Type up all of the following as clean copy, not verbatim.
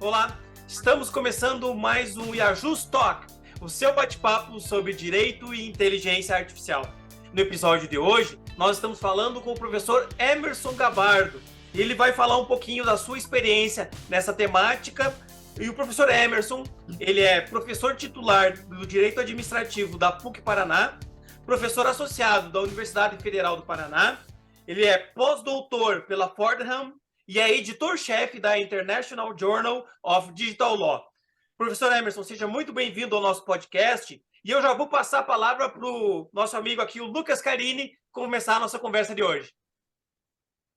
Olá, estamos começando mais um Yajus Talk, o seu bate-papo sobre direito e inteligência artificial. No episódio de hoje, nós estamos falando com o professor Emerson Gabardo. Ele vai falar um pouquinho da sua experiência nessa temática. E o professor Emerson, ele é professor titular do Direito Administrativo da PUC Paraná, professor associado da Universidade Federal do Paraná, ele é pós-doutor pela Fordham e é editor-chefe da International Journal of Digital Law. Professor Emerson, seja muito bem-vindo ao nosso podcast. E eu já vou passar a palavra para o nosso amigo aqui, o Lucas Carini, começar a nossa conversa de hoje.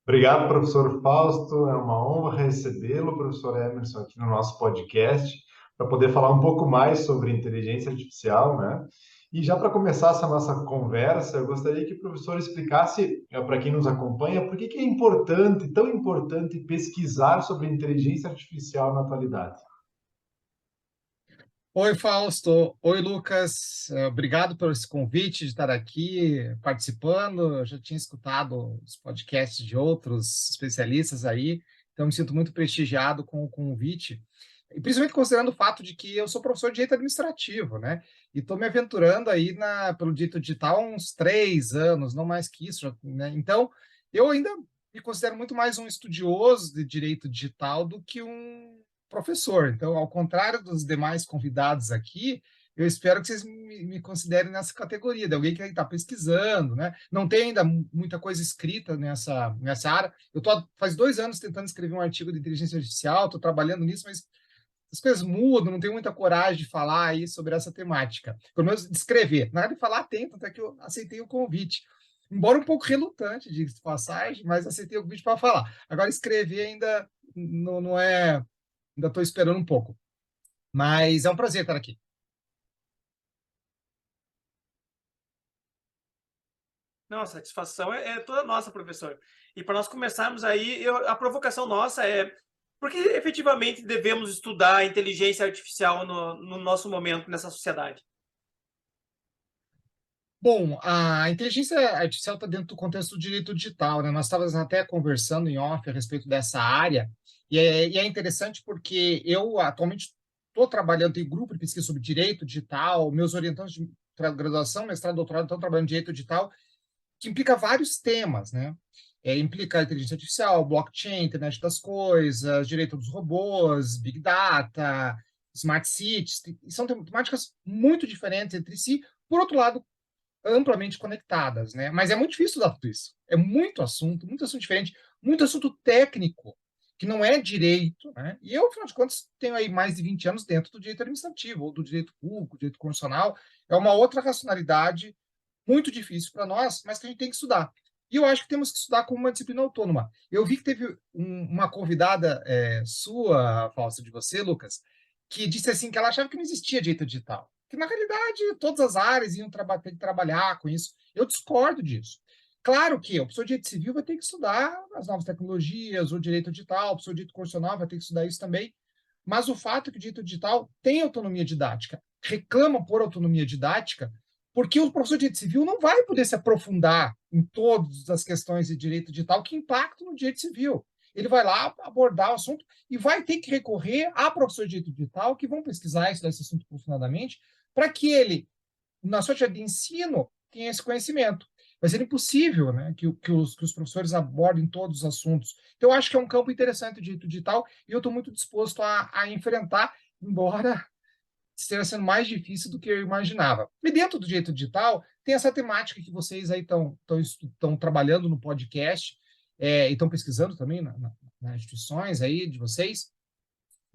Obrigado, professor Fausto. É uma honra recebê-lo, professor Emerson, aqui no nosso podcast, para poder falar um pouco mais sobre inteligência artificial, né? E já para começar essa nossa conversa, eu gostaria que o professor explicasse para quem nos acompanha por que é importante, tão importante, pesquisar sobre inteligência artificial na atualidade. Oi, Fausto. Oi, Lucas. Obrigado por esse convite de estar aqui participando. Eu já tinha escutado os podcasts de outros especialistas aí, então me sinto muito prestigiado com o convite, e principalmente considerando o fato de que eu sou professor de direito administrativo, né? E estou me aventurando aí pelo direito digital há uns 3 anos, não mais que isso, né? Então, eu ainda me considero muito mais um estudioso de direito digital do que um professor. Então, ao contrário dos demais convidados aqui, eu espero que vocês me considerem nessa categoria, de alguém que está pesquisando, né? Não tem ainda muita coisa escrita nessa área. Eu estou faz 2 anos tentando escrever um artigo de inteligência artificial, estou trabalhando nisso, mas as coisas mudam, não tenho muita coragem de falar aí sobre essa temática. Pelo menos de escrever. Nada de falar tempo, até que eu aceitei o convite. Embora um pouco relutante, diga-se de passagem, mas aceitei o convite para falar. Agora, escrever ainda não é... Ainda estou esperando um pouco. Mas é um prazer estar aqui. Não, a satisfação é toda nossa, professor. E para nós começarmos aí, a provocação nossa é por que efetivamente devemos estudar a inteligência artificial no nosso momento, nessa sociedade? Bom, a inteligência artificial está dentro do contexto do direito digital, né? Nós estávamos até conversando em off a respeito dessa área, e é interessante porque eu atualmente estou trabalhando em grupo de pesquisa sobre direito digital, meus orientantes de graduação, mestrado, doutorado estão trabalhando em direito digital, que implica vários temas, né? Implica a inteligência artificial, blockchain, internet das coisas, direito dos robôs, big data, smart cities, são temáticas muito diferentes entre si. Por outro lado, amplamente conectadas, né? Mas é muito difícil estudar tudo isso. É muito assunto diferente, muito assunto técnico, que não é direito, né? E eu, afinal de contas, tenho aí mais de 20 anos dentro do direito administrativo, ou do direito público, direito constitucional. É uma outra racionalidade muito difícil para nós, mas que a gente tem que estudar. E eu acho que temos que estudar como uma disciplina autônoma. Eu vi que teve uma convidada sua, Fausto, de você, Lucas, que disse assim que ela achava que não existia direito digital. Que, na realidade, todas as áreas iam ter que trabalhar com isso. Eu discordo disso. Claro que o professor de direito civil vai ter que estudar as novas tecnologias, o direito digital, o professor de direito constitucional vai ter que estudar isso também. Mas o fato é que o direito digital tem autonomia didática, reclama por autonomia didática, porque o professor de direito civil não vai poder se aprofundar em todas as questões de direito digital que impactam no direito civil. Ele vai lá abordar o assunto e vai ter que recorrer a professores de direito digital que vão pesquisar esse assunto profundamente, para que ele, na sua atividade de ensino, tenha esse conhecimento. Vai ser impossível, né, que os professores abordem todos os assuntos. Então, eu acho que é um campo interessante o direito digital e eu estou muito disposto a enfrentar, embora esteja sendo mais difícil do que eu imaginava. E dentro do direito digital, tem essa temática que vocês aí estão trabalhando no podcast e estão pesquisando também nas instituições aí de vocês,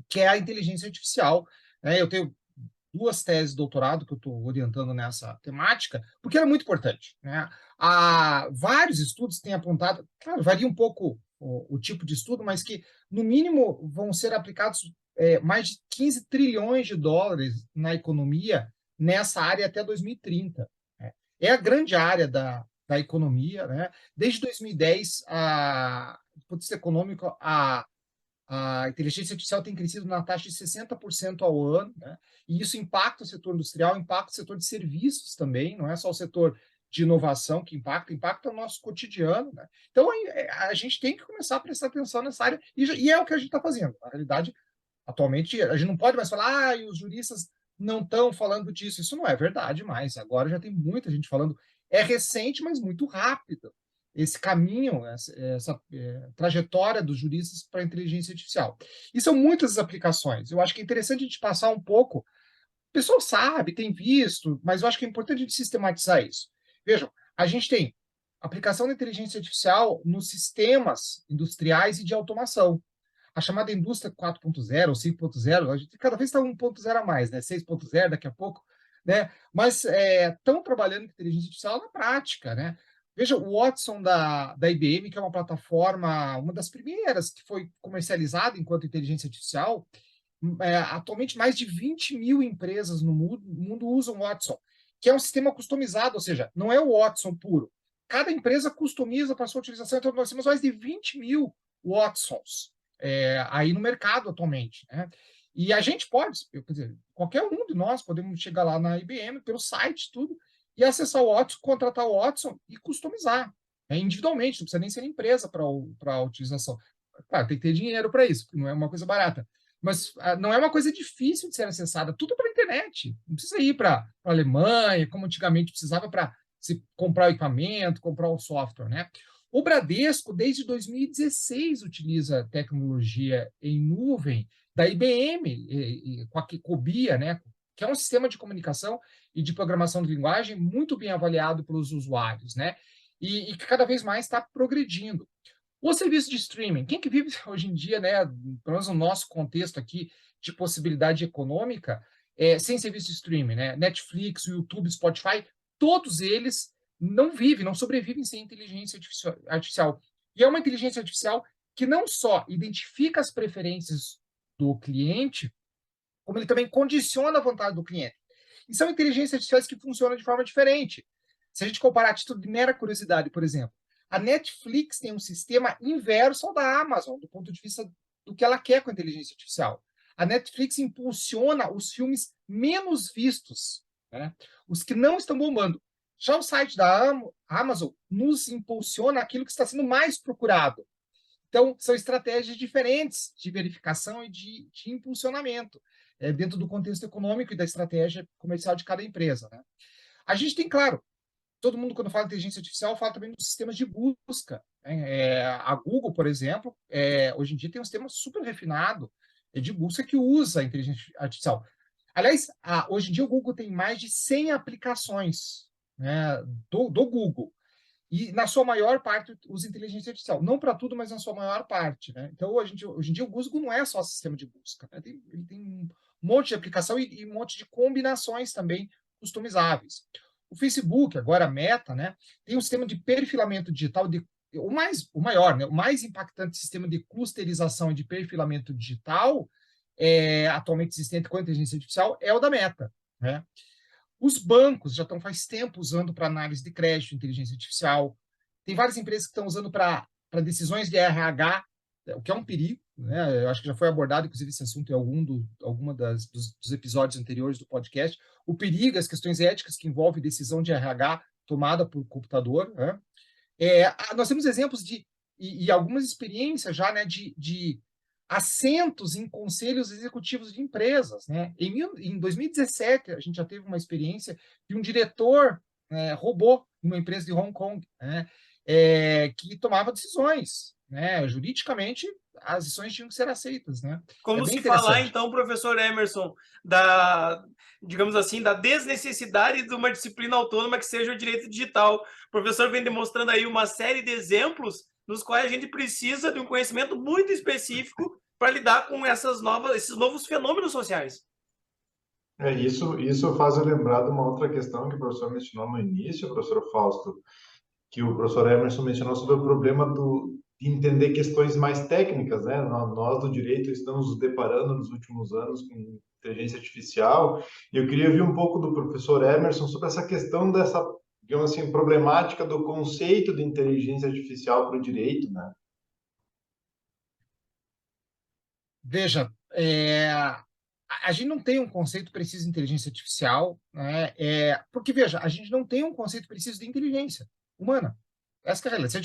que é a inteligência artificial. Eu tenho 2 teses de doutorado que eu estou orientando nessa temática, porque ela é muito importante, né? Há vários estudos que têm apontado, claro, varia um pouco o tipo de estudo, mas que, no mínimo, vão ser aplicados mais de 15 trilhões de dólares na economia nessa área até 2030. Né? É a grande área da economia, né? Desde 2010, do ponto de vista econômico, a inteligência artificial tem crescido na taxa de 60% ao ano, né? E isso impacta o setor industrial, impacta o setor de serviços também, não é só o setor de inovação que impacta o nosso cotidiano, né? Então, a gente tem que começar a prestar atenção nessa área, e é o que a gente está fazendo. Na realidade, Atualmente, a gente não pode mais falar, os juristas não estão falando disso. Isso não é verdade mais. Agora já tem muita gente falando. É recente, mas muito rápido esse caminho, essa trajetória dos juristas para a inteligência artificial. E são muitas as aplicações. Eu acho que é interessante a gente passar um pouco. O pessoal sabe, tem visto, mas eu acho que é importante a gente sistematizar isso. Vejam, a gente tem aplicação da inteligência artificial nos sistemas industriais e de automação. A chamada indústria 4.0 ou 5.0, a gente cada vez está 1.0 a mais, né? 6.0 daqui a pouco, né? Mas estão trabalhando com inteligência artificial na prática, né? Veja, o Watson da IBM, que é uma plataforma, uma das primeiras que foi comercializada enquanto inteligência artificial, atualmente mais de 20 mil empresas no mundo usam o Watson, que é um sistema customizado, ou seja, não é o Watson puro. Cada empresa customiza para sua utilização, então nós temos mais de 20 mil Watsons aí no mercado atualmente, né? E a gente pode, quer dizer, qualquer um de nós podemos chegar lá na IBM, pelo site, tudo, e acessar o Watson, contratar o Watson e customizar, individualmente, não precisa nem ser empresa para a utilização. Claro, tem que ter dinheiro para isso, não é uma coisa barata. Mas não é uma coisa difícil de ser acessada, tudo pela internet. Não precisa ir para a Alemanha, como antigamente precisava para se comprar o equipamento, comprar o software, né? O Bradesco, desde 2016, utiliza tecnologia em nuvem da IBM, com a Cobia, né? Que é um sistema de comunicação e de programação de linguagem muito bem avaliado pelos usuários, né? E que cada vez mais está progredindo. O serviço de streaming, quem que vive hoje em dia, né, pelo menos no nosso contexto aqui de possibilidade econômica, sem serviço de streaming, né? Netflix, YouTube, Spotify, todos eles não vivem, não sobrevivem sem inteligência artificial. E é uma inteligência artificial que não só identifica as preferências do cliente, como ele também condiciona a vontade do cliente. E são inteligências artificiais que funcionam de forma diferente. Se a gente comparar a título de mera curiosidade, por exemplo, a Netflix tem um sistema inverso ao da Amazon, do ponto de vista do que ela quer com a inteligência artificial. A Netflix impulsiona os filmes menos vistos, né? Os que não estão bombando. Já o site da Amazon nos impulsiona aquilo que está sendo mais procurado. Então, são estratégias diferentes de verificação e de impulsionamento, dentro do contexto econômico e da estratégia comercial de cada empresa, né? A gente tem, claro, todo mundo, quando fala de inteligência artificial, fala também dos sistemas de busca. A Google, por exemplo, hoje em dia tem um sistema super refinado de busca que usa a inteligência artificial. Aliás, hoje em dia o Google tem mais de 100 aplicações, né, do Google. E, na sua maior parte, usa inteligência artificial. Não para tudo, mas na sua maior parte, né? Então, hoje em dia, o Google não é só sistema de busca, né? Ele tem um monte de aplicação e um monte de combinações também customizáveis. O Facebook, agora a Meta, né, tem um sistema de perfilamento digital, o maior, né, o mais impactante sistema de clusterização e de perfilamento digital atualmente existente com a inteligência artificial é o da Meta, né? Os bancos já estão faz tempo usando para análise de crédito, inteligência artificial. Tem várias empresas que estão usando para decisões de RH, o que é um perigo, né? Eu acho que já foi abordado, inclusive, esse assunto em alguma dos episódios anteriores do podcast. O perigo, as questões éticas que envolvem decisão de RH tomada por computador, né? Nós temos exemplos e algumas experiências já, né, de assentos em conselhos executivos de empresas, né? Em 2017, a gente já teve uma experiência de um diretor robô em uma empresa de Hong Kong, né? Que tomava decisões, né? Juridicamente, as decisões tinham que ser aceitas, né? Como bem se falar, interessante. então, professor Emerson, digamos assim, da desnecessidade de uma disciplina autônoma que seja o direito digital. O professor vem demonstrando aí uma série de exemplos nos quais a gente precisa de um conhecimento muito específico para lidar com esses novos fenômenos sociais. Isso faz eu lembrar de uma outra questão que o professor mencionou no início, professor Fausto, que o professor Emerson mencionou sobre o problema de entender questões mais técnicas, né? Nós do direito estamos nos deparando nos últimos anos com inteligência artificial, e eu queria ouvir um pouco do professor Emerson sobre essa questão dessa, digamos assim, problemática do conceito de inteligência artificial para o direito, né? Veja, a gente não tem um conceito preciso de inteligência artificial, né? Porque, veja, a gente não tem um conceito preciso de inteligência humana. Essa que é a realidade. Se a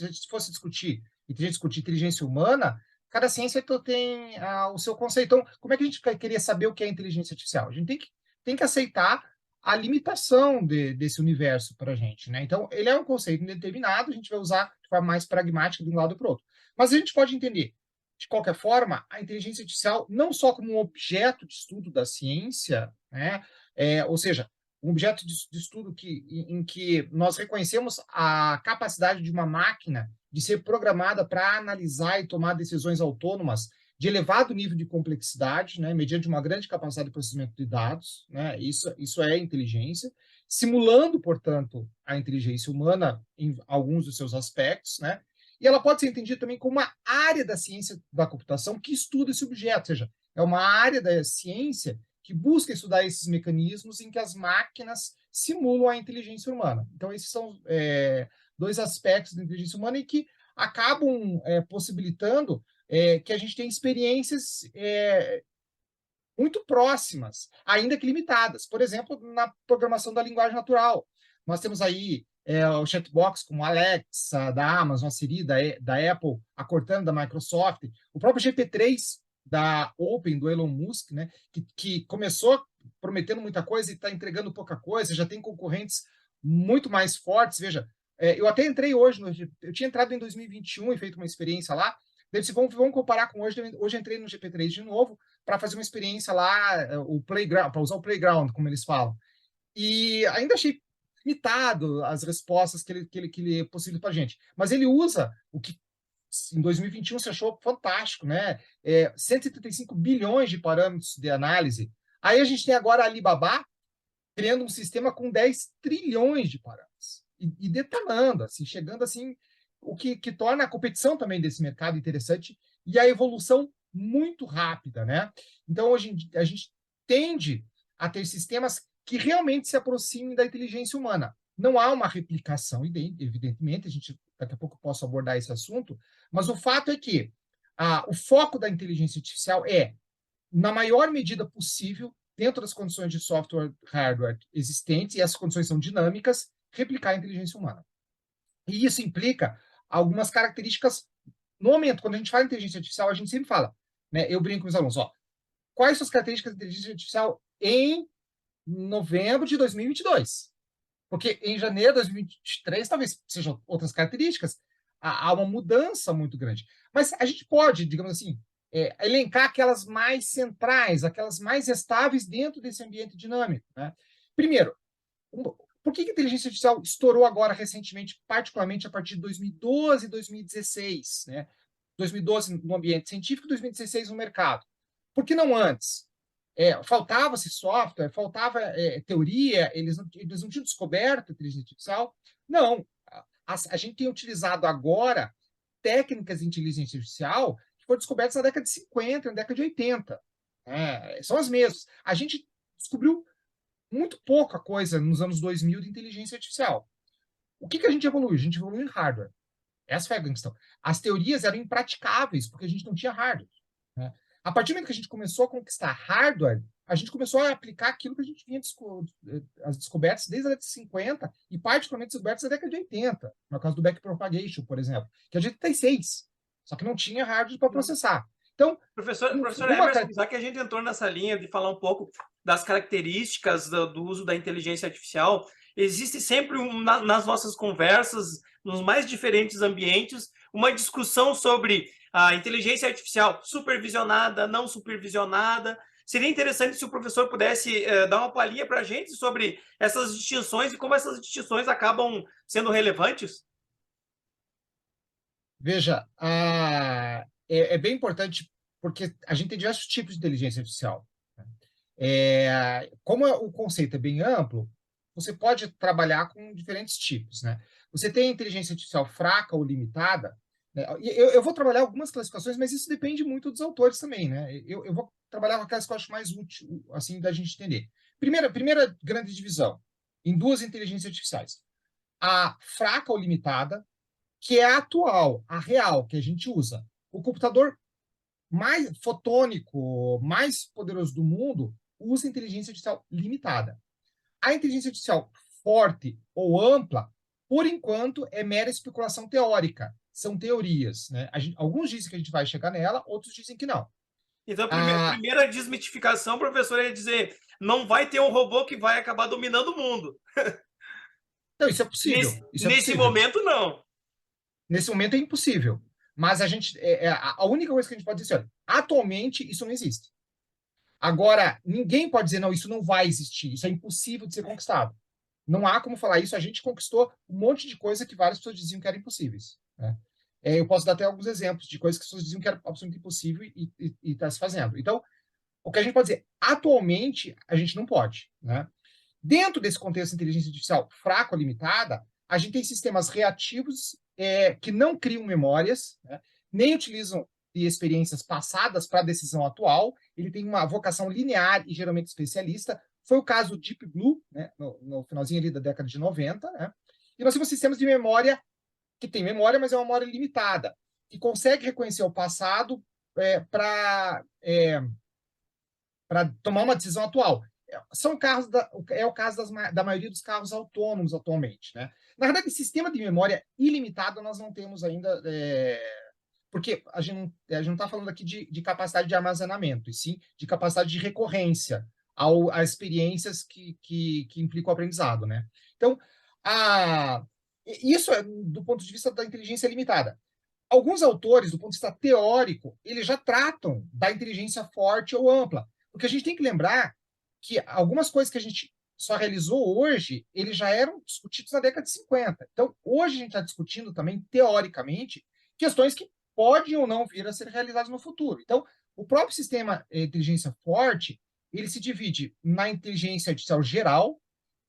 gente fosse discutir inteligência humana, cada ciência tem o seu conceito. Então, como é que a gente vai querer saber o que é inteligência artificial? A gente tem que aceitar a limitação desse universo para a gente, né? Então, ele é um conceito indeterminado, a gente vai usar de forma mais pragmática de um lado para o outro. Mas a gente pode entender, de qualquer forma, a inteligência artificial não só como um objeto de estudo da ciência, né? Ou seja, um objeto de estudo em que nós reconhecemos a capacidade de uma máquina de ser programada para analisar e tomar decisões autônomas de elevado nível de complexidade, né, mediante uma grande capacidade de processamento de dados, né, isso é inteligência, simulando, portanto, a inteligência humana em alguns dos seus aspectos, né, e ela pode ser entendida também como uma área da ciência da computação que estuda esse objeto, ou seja, é uma área da ciência que busca estudar esses mecanismos em que as máquinas simulam a inteligência humana. Então, esses são dois aspectos da inteligência humana e que acabam possibilitando que a gente tenha experiências muito próximas, ainda que limitadas. Por exemplo, na programação da linguagem natural. Nós temos aí o chatbox como Alexa, da Amazon, a Siri, da Apple, a Cortana, da Microsoft, o próprio GPT-3 da Open, do Elon Musk, né, que começou prometendo muita coisa e está entregando pouca coisa, já tem concorrentes muito mais fortes. Veja, eu até entrei hoje, eu tinha entrado em 2021 e feito uma experiência lá, disse, vamos comparar com hoje, hoje eu entrei no GPT-3 de novo, para fazer uma experiência lá, o Playground, para usar o Playground, como eles falam. E ainda achei limitado as respostas que ele possibilita para a gente. Mas ele usa o que em 2021 se achou fantástico, né? 135 bilhões de parâmetros de análise. Aí a gente tem agora a Alibaba criando um sistema com 10 trilhões de parâmetros. E detonando, assim, chegando assim, o que torna a competição também desse mercado interessante e a evolução muito rápida, né? Então, hoje a gente tende a ter sistemas que realmente se aproximem da inteligência humana. Não há uma replicação, evidentemente, a gente daqui a pouco posso abordar esse assunto, mas o fato é que o foco da inteligência artificial é, na maior medida possível, dentro das condições de software hardware existentes, e essas condições são dinâmicas, replicar a inteligência humana. E isso implica algumas características. No momento, quando a gente fala em inteligência artificial, a gente sempre fala, né? Eu brinco com os alunos, quais são as características da inteligência artificial em novembro de 2022? Porque em janeiro de 2023 talvez sejam outras características, há uma mudança muito grande. Mas a gente pode, digamos assim, elencar aquelas mais centrais, aquelas mais estáveis dentro desse ambiente dinâmico, né? Primeiro, por que a inteligência artificial estourou agora recentemente, particularmente a partir de 2012 e 2016, né? 2012 no ambiente científico, 2016 no mercado. Por que não antes? Faltava-se software, faltava teoria, eles não tinham descoberto a inteligência artificial? Não. A gente tem utilizado agora técnicas de inteligência artificial que foram descobertas na década de 50, na década de 80. São as mesmas. A gente descobriu muito pouca coisa nos anos 2000 de inteligência artificial. O que a gente evoluiu? A gente evoluiu em hardware. Essa foi a grande questão. As teorias eram impraticáveis, porque a gente não tinha hardware, né? A partir do momento que a gente começou a conquistar hardware, a gente começou a aplicar aquilo que a gente vinha as descobertas desde a década de 50 e particularmente descobertas da década de 80, no caso do backpropagation, por exemplo, que é de 86, só que não tinha hardware para processar. Então, professor Emerson, já que a gente entrou nessa linha de falar um pouco das características do uso da inteligência artificial, existe sempre nas nossas conversas, nos mais diferentes ambientes, uma discussão sobre a inteligência artificial supervisionada, não supervisionada. Seria interessante se o professor pudesse dar uma palhinha para a gente sobre essas distinções e como essas distinções acabam sendo relevantes. Veja, bem importante porque a gente tem diversos tipos de inteligência artificial. Como o conceito é bem amplo, você pode trabalhar com diferentes tipos, né? Você tem a inteligência artificial fraca ou limitada, né? Eu vou trabalhar algumas classificações, mas isso depende muito dos autores também, né? Eu vou trabalhar com aquelas que eu acho mais útil, assim, da gente entender. Primeira grande divisão, em duas inteligências artificiais. A fraca ou limitada, que é a atual, a real, que a gente usa. O computador mais fotônico, mais poderoso do mundo, usa inteligência artificial limitada. A inteligência artificial forte ou ampla, por enquanto, é mera especulação teórica. são teorias, né? Alguns dizem que a gente vai chegar nela, outros dizem que não. Então, a primeira desmitificação, professor, é dizer, não vai ter um robô que vai acabar dominando o mundo. Não, isso é possível. Nesse momento, não. Nesse momento é impossível. Mas a única coisa que a gente pode dizer, olha, atualmente isso não existe. Agora, ninguém pode dizer, não, isso não vai existir, isso é impossível de ser conquistado. Não há como falar isso, a gente conquistou um monte de coisa que várias pessoas diziam que eram impossíveis, né? Eu posso dar até alguns exemplos de coisas que as pessoas diziam que era absolutamente impossível e está se fazendo. Então, o que a gente pode dizer, atualmente, a gente não pode, né? Dentro desse contexto de inteligência artificial fraco ou limitada, a gente tem sistemas reativos que não criam memórias, né? Nem utilizam de experiências passadas para a decisão atual. Ele tem uma vocação linear e geralmente especialista. Foi o caso do Deep Blue, né? No finalzinho ali da década de 90. Né? E nós temos sistemas de memória que tem memória, mas é uma memória limitada, que consegue reconhecer o passado para tomar uma decisão atual. São carros é o caso da maioria dos carros autônomos atualmente, né? Na verdade, sistema de memória ilimitado nós não temos ainda, porque a gente não está falando aqui de capacidade de armazenamento, e sim de capacidade de recorrência a experiências que implicam o aprendizado, né? Então, isso é do ponto de vista da inteligência limitada. Alguns autores, do ponto de vista teórico, eles já tratam da inteligência forte ou ampla, porque a gente tem que lembrar que algumas coisas que a gente só realizou hoje, eles já eram discutidos na década de 50. Então, hoje a gente está discutindo também, teoricamente, questões que podem ou não vir a ser realizadas no futuro. Então, o próprio sistema de inteligência forte, ele se divide na inteligência artificial geral,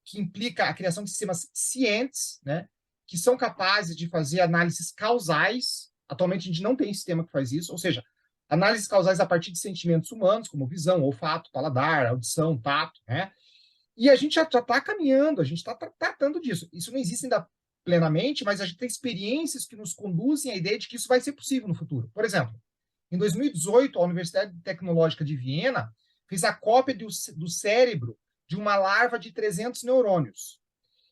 que implica a criação de sistemas cientes, né, que são capazes de fazer análises causais. Atualmente, a gente não tem sistema que faz isso, ou seja, análises causais a partir de sentimentos humanos, como visão, olfato, paladar, audição, tato, né? E a gente já está caminhando, a gente está tratando disso. Isso não existe ainda plenamente, mas a gente tem experiências que nos conduzem à ideia de que isso vai ser possível no futuro. Por exemplo, em 2018, a Universidade Tecnológica de Viena fez a cópia do cérebro de uma larva de 300 neurônios.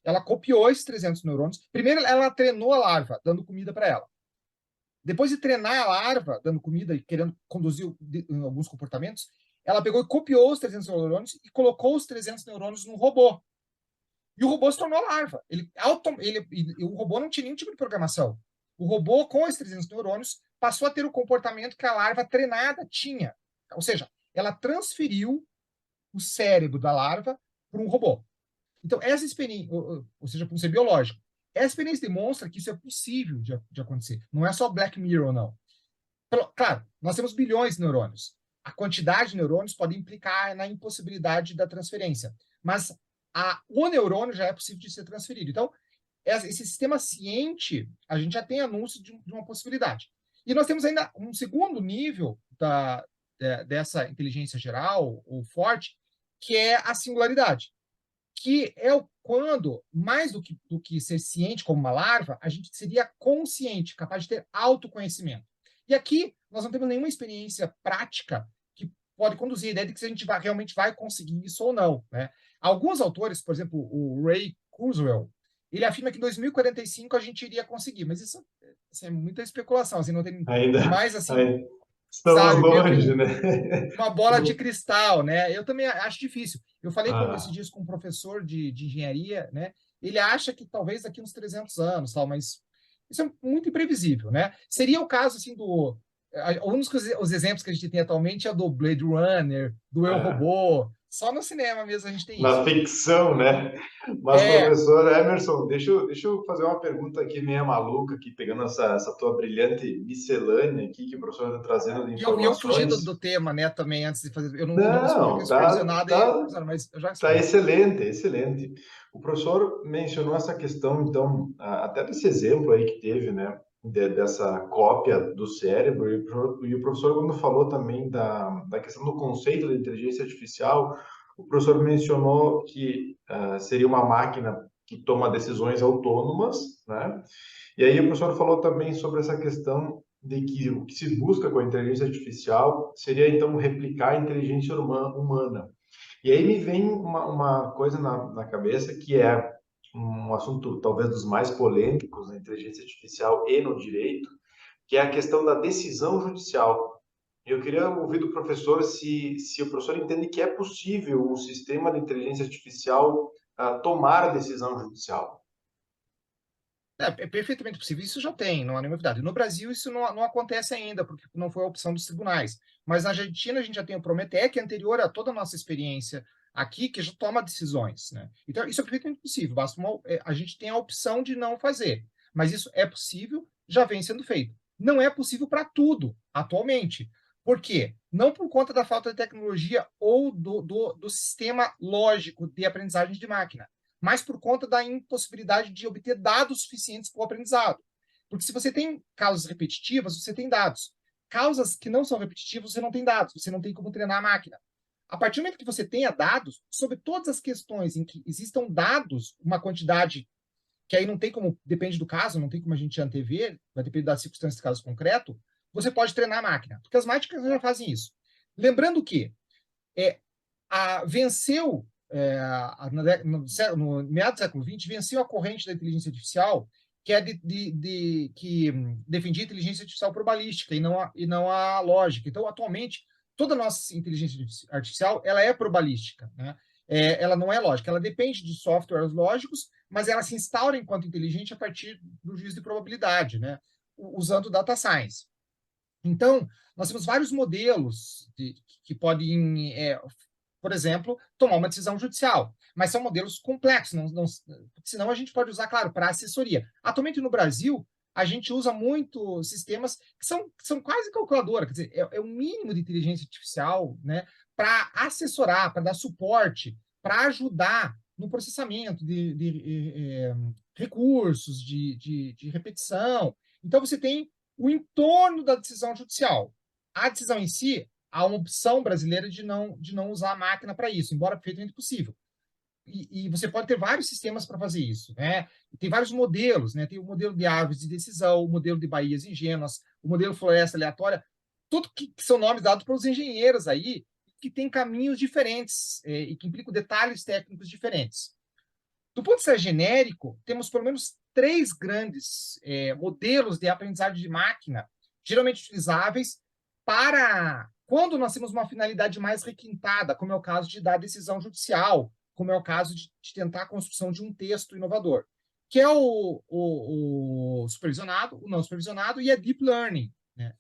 Ela copiou esses 300 neurônios. Primeiro, ela treinou a larva, dando comida para ela. Depois de treinar a larva, dando comida e querendo conduzir alguns comportamentos, ela pegou e copiou os 300 neurônios e colocou os 300 neurônios num robô. E o robô se tornou larva. O robô não tinha nenhum tipo de programação. O robô, com os 300 neurônios, passou a ter o comportamento que a larva treinada tinha. Ou seja, ela transferiu o cérebro da larva para um robô. Então, essa experiência, ou seja, para um ser biológico, essa experiência demonstra que isso é possível de acontecer. Não é só Black Mirror, não. Claro, nós temos bilhões de neurônios. A quantidade de neurônios pode implicar na impossibilidade da transferência. Mas o neurônio já é possível de ser transferido. Então, esse sistema ciente, a gente já tem anúncio de uma possibilidade. E nós temos ainda um segundo nível dessa inteligência geral, ou forte, que é a singularidade, que é quando, mais do que ser ciente como uma larva, a gente seria consciente, capaz de ter autoconhecimento. E aqui, nós não temos nenhuma experiência prática que pode conduzir a ideia de que a gente realmente vai conseguir isso ou não, né? Alguns autores, por exemplo, o Ray Kurzweil, ele afirma que em 2045 a gente iria conseguir, mas isso é muita especulação, assim, não tem mais assim... Estamos sabe, longe, né? Uma bola de cristal, né? Eu também acho difícil. Eu falei esses dias com um professor de engenharia, né? Ele acha que talvez daqui uns 300 anos, tal, mas isso é muito imprevisível, né? Seria o caso, assim, os exemplos que a gente tem atualmente é do Blade Runner, do Eu, Robô. Só no cinema mesmo a gente tem isso. Na ficção, né? Mas, professor Emerson, deixa eu fazer uma pergunta aqui meio maluca, aqui, pegando essa tua brilhante miscelânea aqui que o professor está trazendo de informações. Eu fugi do tema, né, também, antes de fazer... Eu não mas eu já Tá excelente, excelente. O professor mencionou essa questão, então, até desse exemplo aí que teve, né, dessa cópia do cérebro, e o professor, quando falou também da questão do conceito da inteligência artificial, o professor mencionou que seria uma máquina que toma decisões autônomas, né? E aí o professor falou também sobre essa questão de que o que se busca com a inteligência artificial seria, então, replicar a inteligência humana. E aí me vem uma coisa na cabeça, que é um assunto talvez dos mais polêmicos na inteligência artificial e no direito, que é a questão da decisão judicial. Eu queria ouvir do professor se o professor entende que é possível um sistema de inteligência artificial tomar a decisão judicial. É perfeitamente possível. Isso já tem, não há nenhuma novidade. No Brasil, isso não acontece ainda, porque não foi a opção dos tribunais. Mas na Argentina, a gente já tem o Prometec, que é anterior a toda a nossa experiência aqui, que já toma decisões, né? Então, isso é perfeitamente possível. A gente tem a opção de não fazer. Mas isso é possível, já vem sendo feito. Não é possível para tudo, atualmente. Por quê? Não por conta da falta de tecnologia ou do sistema lógico de aprendizagem de máquina, mas por conta da impossibilidade de obter dados suficientes para o aprendizado. Porque se você tem causas repetitivas, você tem dados. Causas que não são repetitivas, você não tem dados, você não tem como treinar a máquina. A partir do momento que você tenha dados, sobre todas as questões em que existam dados, uma quantidade que aí não tem como, depende do caso, não tem como a gente antever, vai depender das circunstâncias do caso concreto, você pode treinar a máquina, porque as máquinas já fazem isso. Lembrando que venceu no meados do século XX, venceu a corrente da inteligência artificial, que é que defendia a inteligência artificial probabilística e não a lógica. Então, atualmente, toda a nossa inteligência artificial ela é probabilística, né? Ela não é lógica, ela depende de softwares lógicos, mas ela se instaura enquanto inteligente a partir do juízo de probabilidade, né? Usando data science. Então, nós temos vários modelos que podem por exemplo, tomar uma decisão judicial. Mas são modelos complexos, senão a gente pode usar, claro, para assessoria. Atualmente, no Brasil, a gente usa muito sistemas que são quase calculadora, quer dizer, é um mínimo de inteligência artificial, né, para assessorar, para dar suporte, para ajudar no processamento de recursos, de repetição. Então, você tem o entorno da decisão judicial. A decisão em si, há uma opção brasileira de não usar a máquina para isso, embora perfeitamente possível. E você pode ter vários sistemas para fazer isso, né? Tem vários modelos, né? Tem o modelo de árvores de decisão, o modelo de baías ingênuas, o modelo floresta aleatória, tudo que são nomes dados pelos engenheiros aí, que tem caminhos diferentes e que implicam detalhes técnicos diferentes. Do ponto de vista genérico, temos pelo menos 3 grandes modelos de aprendizagem de máquina, geralmente utilizáveis para quando nós temos uma finalidade mais requintada, como é o caso de dar decisão judicial, como é o caso de tentar a construção de um texto inovador, que é o supervisionado, o não supervisionado e a deep learning, né?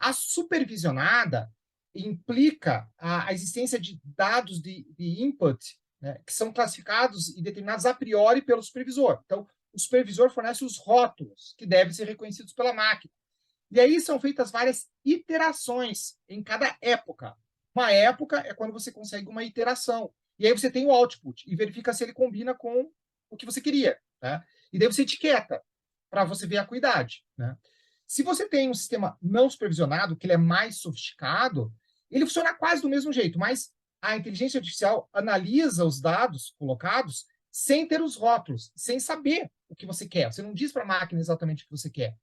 A supervisionada implica a existência de dados de input, né, que são classificados e determinados a priori pelo supervisor. Então, o supervisor fornece os rótulos que devem ser reconhecidos pela máquina. E aí são feitas várias iterações em cada época. Uma época é quando você consegue uma iteração. E aí você tem o output e verifica se ele combina com o que você queria, né? E daí você etiqueta para você ver a acuidade, né? Se você tem um sistema não supervisionado, que ele é mais sofisticado, ele funciona quase do mesmo jeito, mas a inteligência artificial analisa os dados colocados sem ter os rótulos, sem saber o que você quer. Você não diz para a máquina exatamente o que você quer.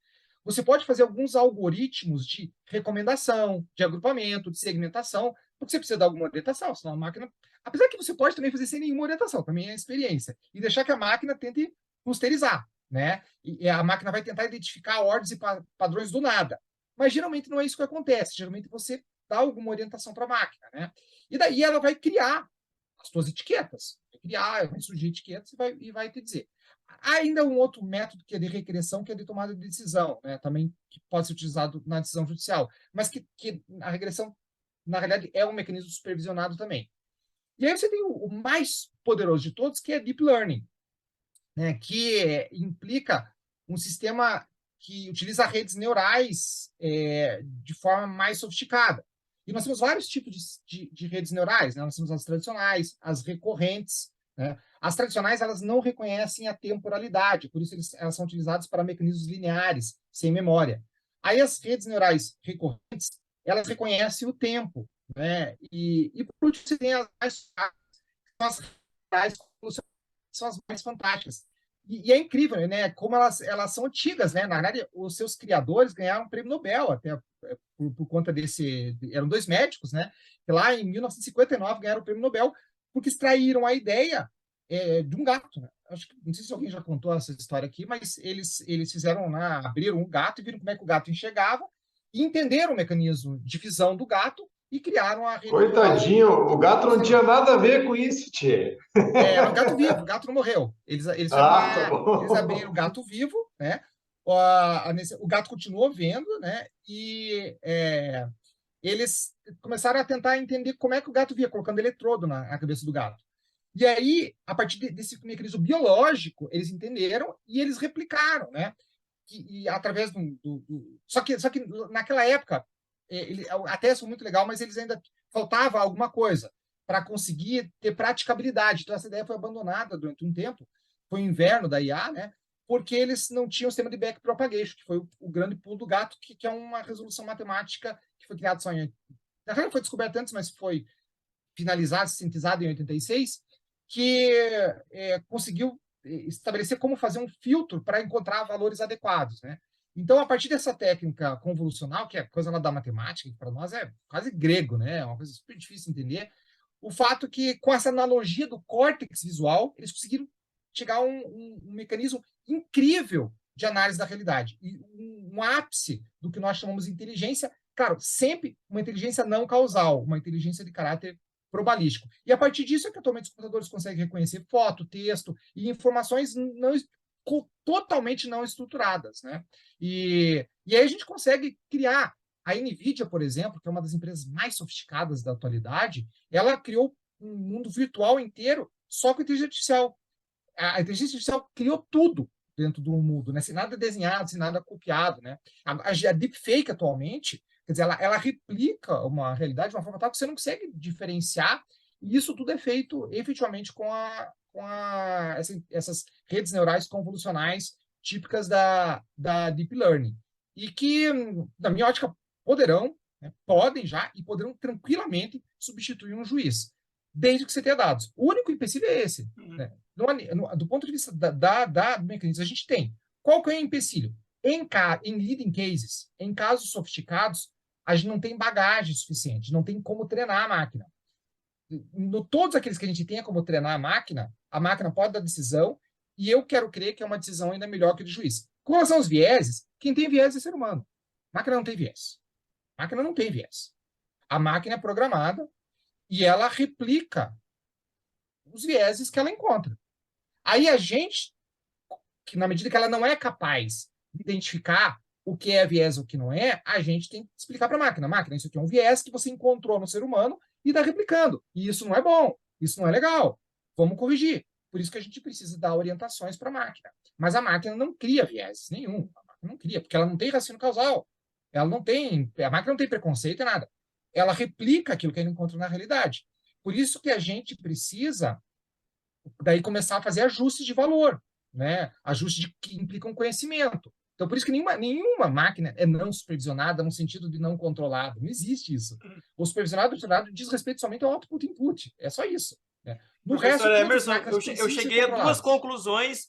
Você pode fazer alguns algoritmos de recomendação, de agrupamento, de segmentação, porque você precisa dar alguma orientação, senão a máquina... Apesar que você pode também fazer sem nenhuma orientação, também é experiência, e deixar que a máquina tente clusterizar, né? E a máquina vai tentar identificar ordens e padrões do nada. Mas geralmente não é isso que acontece. Geralmente você dá alguma orientação para a máquina, né? E daí ela vai criar as suas etiquetas. Vai surgir etiquetas e vai te dizer. Há ainda um outro método que é de regressão, que é de tomada de decisão, né? Também que pode ser utilizado na decisão judicial, mas que a regressão, na realidade, é um mecanismo supervisionado também. E aí você tem o mais poderoso de todos, que é Deep Learning, né? Que implica um sistema que utiliza redes neurais de forma mais sofisticada. E nós temos vários tipos de redes neurais, né? Nós temos as tradicionais, as recorrentes, né? As tradicionais, elas não reconhecem a temporalidade, por isso elas são utilizadas para mecanismos lineares, sem memória. Aí as redes neurais recorrentes, elas reconhecem o tempo, né? E por último, você tem as são as mais fantásticas. E é incrível, né? Como elas são antigas, né? Na verdade, os seus criadores ganharam um prêmio Nobel até por conta desse... Eram 2 médicos, né? Que lá em 1959 ganharam o prêmio Nobel porque extraíram a ideia de um gato, né? Acho que, não sei se alguém já contou essa história aqui, mas eles fizeram, né, abriram um gato e viram como é que o gato enxergava e entenderam o mecanismo de visão do gato e criaram a rede neural Coitadinho, o que gato não tinha funcionou. nada a ver com isso, tchê. É um gato vivo, o gato não morreu. Ah, tá Eles abriram o bom. gato vivo, né? O gato continuou vendo, né? E eles começaram a tentar entender como é que o gato via, colocando eletrodo na cabeça do gato. E aí, a partir desse mecanismo biológico, eles entenderam e eles replicaram, né? E através Só que naquela época, a tese foi muito legal, mas eles ainda faltava alguma coisa para conseguir ter praticabilidade. Então, essa ideia foi abandonada durante um tempo, foi o inverno da IA, né? Porque eles não tinham o sistema de backpropagation, que foi o grande pulo do gato, que é uma resolução matemática que foi criada só em... Na realidade, foi descoberta antes, mas foi finalizada, sintetizada em 86, que conseguiu estabelecer como fazer um filtro para encontrar valores adequados, né? Então, a partir dessa técnica convolucional, que é coisa lá da matemática, que para nós é quase grego, né? É uma coisa super difícil de entender. O fato que, com essa analogia do córtex visual, eles conseguiram chegar a um mecanismo incrível de análise da realidade. E um ápice do que nós chamamos de inteligência, claro, sempre uma inteligência não causal, uma inteligência de caráter probabilístico. E a partir disso é que atualmente os computadores conseguem reconhecer foto, texto e informações totalmente não estruturadas, né? E aí a gente consegue criar a NVIDIA, por exemplo, que é uma das empresas mais sofisticadas da atualidade, ela criou um mundo virtual inteiro só com inteligência artificial. A inteligência artificial criou tudo dentro do mundo, né? Sem nada desenhado, sem nada copiado, né? A deepfake atualmente, quer dizer, ela replica uma realidade de uma forma tal que você não consegue diferenciar, e isso tudo é feito efetivamente essas redes neurais convolucionais típicas da Deep Learning. E que, na minha ótica, poderão, né, podem já e poderão tranquilamente substituir um juiz, desde que você tenha dados. O único empecilho é esse, né? Do ponto de vista do mecanismo, a gente tem. Qual que é o empecilho? Em leading cases, em casos sofisticados, a gente não tem bagagem suficiente, não tem como treinar a máquina. Todos aqueles que a gente tenha como treinar a máquina pode dar decisão, e eu quero crer que é uma decisão ainda melhor que a do juiz. Com relação aos vieses, quem tem viés é ser humano. A máquina não tem viés. A máquina não tem viés. A máquina é programada e ela replica os vieses que ela encontra. Aí a gente, que na medida que ela não é capaz de identificar o que é viés e o que não é, a gente tem que explicar para a máquina. Máquina, isso aqui é um viés que você encontrou no ser humano e está replicando. E isso não é bom, isso não é legal. Vamos corrigir. Por isso que a gente precisa dar orientações para a máquina. Mas a máquina não cria viés nenhum. A máquina não cria, porque ela não tem raciocínio causal. A máquina não tem preconceito e nada. Ela replica aquilo que ela encontra na realidade. Por isso que a gente precisa daí começar a fazer ajustes de valor, né? Ajustes que implicam conhecimento. Então, por isso que nenhuma máquina é não supervisionada no sentido de não controlada. Não existe isso. O supervisionado diz respeito somente ao output input. É só isso. Né? No Professor resto, todas as Emerson, máquinas eu precisam ser cheguei a duas controladas. conclusões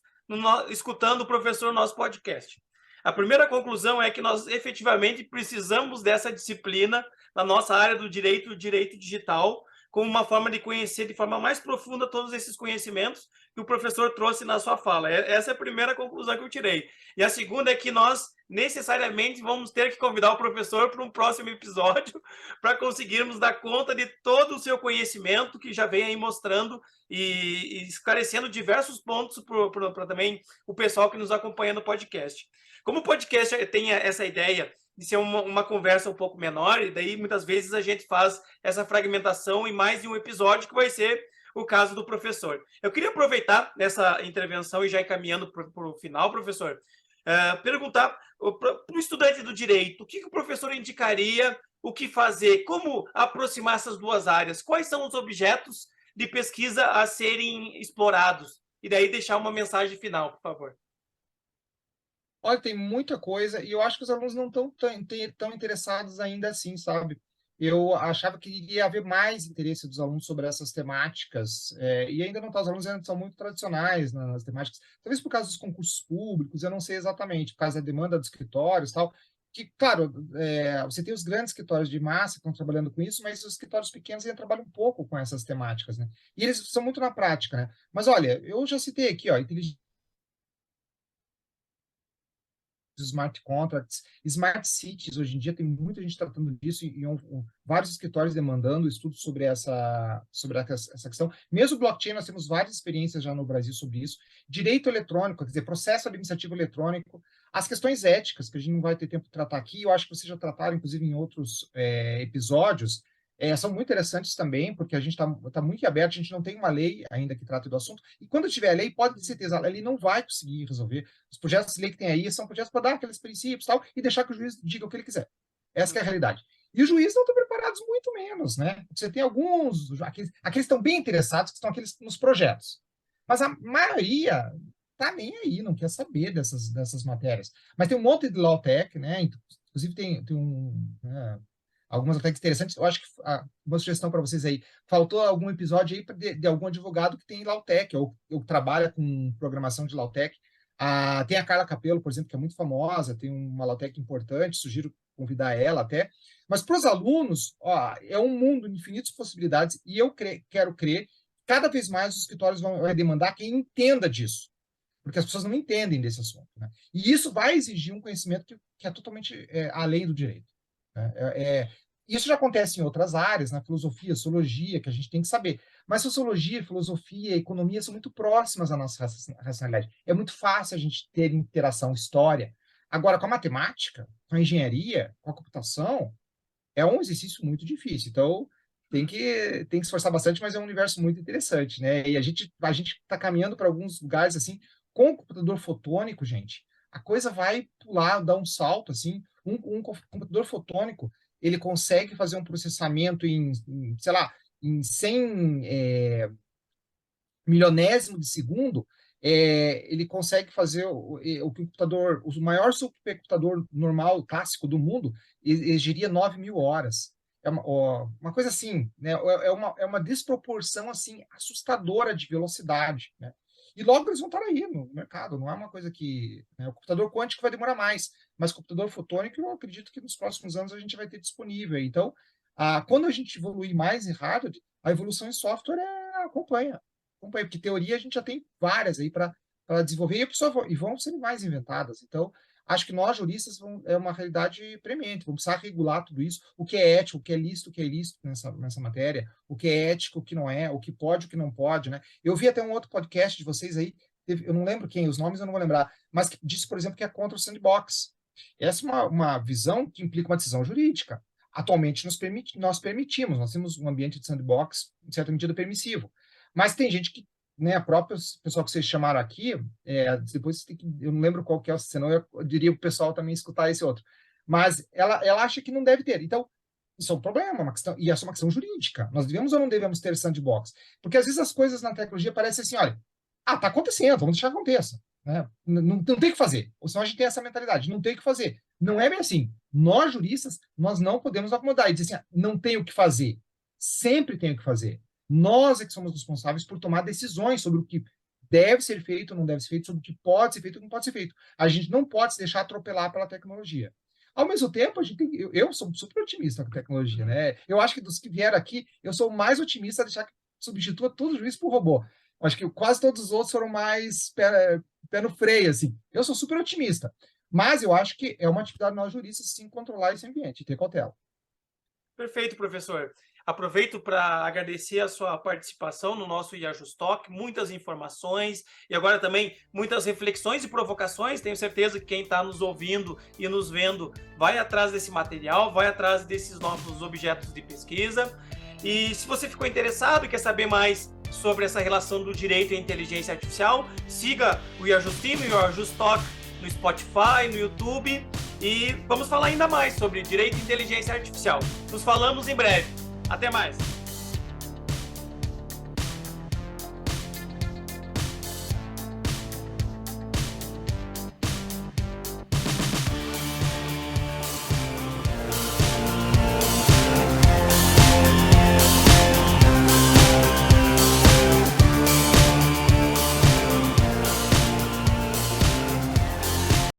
escutando o professor no nosso podcast. A primeira conclusão é que nós efetivamente precisamos dessa disciplina na nossa área do direito digital, como uma forma de conhecer de forma mais profunda todos esses conhecimentos que o professor trouxe na sua fala. Essa é a primeira conclusão que eu tirei. E a segunda é que nós necessariamente vamos ter que convidar o professor para um próximo episódio para conseguirmos dar conta de todo o seu conhecimento que já vem aí mostrando e esclarecendo diversos pontos para também o pessoal que nos acompanha no podcast. Como o podcast tem essa ideia de ser uma conversa um pouco menor, e daí muitas vezes a gente faz essa fragmentação em mais de um episódio, que vai ser o caso do professor. Eu queria aproveitar nessa intervenção e já encaminhando para o final, professor, perguntar para o estudante do direito, o que o professor indicaria, o que fazer, como aproximar essas duas áreas, quais são os objetos de pesquisa a serem explorados, e daí deixar uma mensagem final, por favor. Olha, tem muita coisa, e eu acho que os alunos não estão tão interessados ainda assim, sabe? Eu achava que ia haver mais interesse dos alunos sobre essas temáticas, e ainda não está. Os alunos ainda são muito tradicionais nas temáticas, talvez por causa dos concursos públicos, eu não sei exatamente, por causa da demanda dos escritórios e tal. que, claro, você tem os grandes escritórios de massa que estão trabalhando com isso, mas os escritórios pequenos ainda trabalham um pouco com essas temáticas, né? E eles são muito na prática, né? Mas olha, eu já citei aqui, ó, inteligência, smart contracts, smart cities. Hoje em dia tem muita gente tratando disso e vários escritórios demandando estudos sobre essa questão. Mesmo blockchain, nós temos várias experiências já no Brasil sobre isso. Direito eletrônico, quer dizer, processo administrativo eletrônico, as questões éticas, que a gente não vai ter tempo de tratar aqui, eu acho que vocês já trataram, inclusive, em outros episódios, são muito interessantes também, porque a gente está muito aberto, a gente não tem uma lei ainda que trate do assunto, e quando tiver a lei, pode ter certeza, a lei não vai conseguir resolver. Os projetos de lei que tem aí são projetos para dar aqueles princípios tal, e deixar que o juiz diga o que ele quiser. Essa que é a realidade. E os juízes não estão preparados muito menos, né? Você tem alguns, aqueles estão bem interessados, que estão aqueles nos projetos. Mas a maioria tá nem aí, não quer saber dessas matérias. Mas tem um monte de law tech, né? Inclusive tem algumas até interessantes. Eu acho que uma sugestão para vocês aí, faltou algum episódio aí de algum advogado que tem Lautech, ou trabalha com programação de Lautech. Tem a Carla Capello, por exemplo, que é muito famosa, tem uma Lautech importante, sugiro convidar ela até. Mas para os alunos, é um mundo de infinitas possibilidades, e eu quero crer, cada vez mais os escritórios vão demandar quem entenda disso, porque as pessoas não entendem desse assunto, né? E isso vai exigir um conhecimento que é totalmente além do direito. Isso já acontece em outras áreas, na filosofia, sociologia, que a gente tem que saber. Mas sociologia, filosofia, economia são muito próximas à nossa racionalidade. É muito fácil a gente ter interação, história. Agora, com a matemática, com a engenharia, com a computação, é um exercício muito difícil. Então, tem que se esforçar bastante, mas é um universo muito interessante, né? E a gente está caminhando para alguns lugares, assim, com o computador fotônico, gente, a coisa vai pular, dar um salto, assim. Um computador fotônico, ele consegue fazer um processamento sei lá, em 100 milionésimo de segundo, ele consegue fazer o computador, o maior supercomputador normal, clássico do mundo, exigiria 9.000 horas. É uma coisa assim, né? É uma desproporção assim, assustadora de velocidade, né? E logo eles vão estar aí no mercado, não é uma coisa que... Né, o computador quântico vai demorar mais, mas o computador fotônico eu acredito que nos próximos anos a gente vai ter disponível. Então, quando a gente evoluir mais em hardware, a evolução em software acompanha, porque teoria a gente já tem várias aí para desenvolver e vão ser mais inventadas. Então, acho que nós, juristas, é uma realidade premente, vamos precisar regular tudo isso, o que é ético, o que é lícito nessa matéria, o que é ético, o que não é, o que pode, o que não pode, né? Eu vi até um outro podcast de vocês aí, eu não lembro quem, os nomes eu não vou lembrar, mas que disse, por exemplo, que é contra o sandbox. Essa é uma visão que implica uma decisão jurídica. Atualmente nós permitimos, nós temos um ambiente de sandbox, em certa medida, permissivo. Mas tem gente que, né, a própria pessoal que vocês chamaram aqui, depois eu não lembro qual que é, senão eu diria para o pessoal também escutar esse outro. Mas ela acha que não deve ter. Então, isso é um problema, uma questão, e essa é uma questão jurídica. Nós devemos ou não devemos ter sandbox? Porque às vezes as coisas na tecnologia parecem assim, olha, está acontecendo, vamos deixar que aconteça. Né? Não tem o que fazer. Ou senão a gente tem essa mentalidade, não tem o que fazer. Não é bem assim. Nós, juristas, nós não podemos acomodar e dizer assim, não tem o que fazer. Sempre tem o que fazer. Nós é que somos responsáveis por tomar decisões sobre o que deve ser feito ou não deve ser feito, sobre o que pode ser feito ou não pode ser feito. A gente não pode se deixar atropelar pela tecnologia. Ao mesmo tempo, eu sou super otimista com a tecnologia, né? Eu acho que dos que vieram aqui, eu sou mais otimista a deixar que substitua todo o juiz por robô. Eu acho que quase todos os outros foram mais pé no freio, assim. Eu sou super otimista. Mas eu acho que é uma atividade nós juristas, sim, controlar esse ambiente e ter cautela. Perfeito, professor. Aproveito para agradecer a sua participação no nosso IAJUSTOC, muitas informações e agora também muitas reflexões e provocações. Tenho certeza que quem está nos ouvindo e nos vendo vai atrás desse material, vai atrás desses novos objetos de pesquisa. E se você ficou interessado e quer saber mais sobre essa relação do direito e a inteligência artificial, siga o IAJUSTIM e o IAJUSTOC no Spotify, no YouTube, e vamos falar ainda mais sobre direito e inteligência artificial. Nos falamos em breve. Até mais!